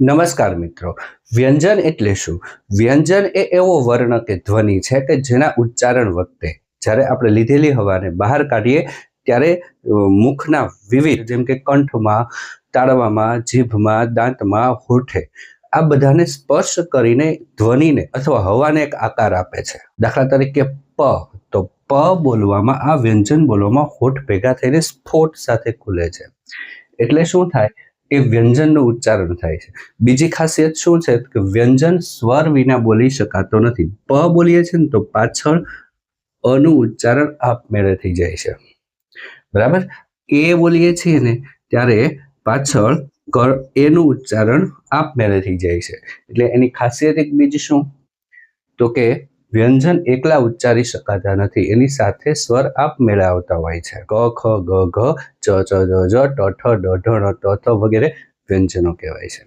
નમસ્કાર મિત્રો, વ્યંજન એટલે શું? વ્યંજન એ એવો વર્ણ કે ધ્વનિ છે કે જેના ઉચ્ચારણ વખતે જ્યારે આપણે લીધેલી હવાને બહાર કાઢીએ ત્યારે મુખના વિવિધ જેમ કે કંઠમાં, તાળવામાં, જીભમાં, દાંતમાં, હોઠે આ બધાને સ્પર્શ કરીને ધ્વનિને અથવા હવાને એક આકાર આપે છે. દાખલા તરીકે પ, તો પ બોલવામાં, આ વ્યંજન બોલવામાં હોઠ ભેગા થઈને સ્ફોટ સાથે ખુલે છે. એટલે શું થાય? એ વ્યંજનનું ઉચ્ચારણ થાય છે. બીજી ખાસિયત શું છે કે વ્યંજન સ્વર વિના બોલી શકાતો નથી. પ બોલીએ છીએ ને તો પાછળ અનું ઉચ્ચારણ આપમેળે થઈ જાય છે, બરાબર. એ બોલીએ છીએ ને ત્યારે પાછળ એનું ઉચ્ચારણ આપમેળે થઈ જાય છે. એટલે એની ખાસિયત એક બીજી શું, તો કે વ્યંજન એકલા ઉચ્ચારી શકાતા નથી, એની સાથે સ્વર આપમેળે આવતા હોય છે. ક, ખ, ગ, ઘ, ચ, ચ, જ, જ, ટ, ઠ, ડ, ઢ, ણ, ત, થ વગેરે વ્યંજનો કહેવાય છે.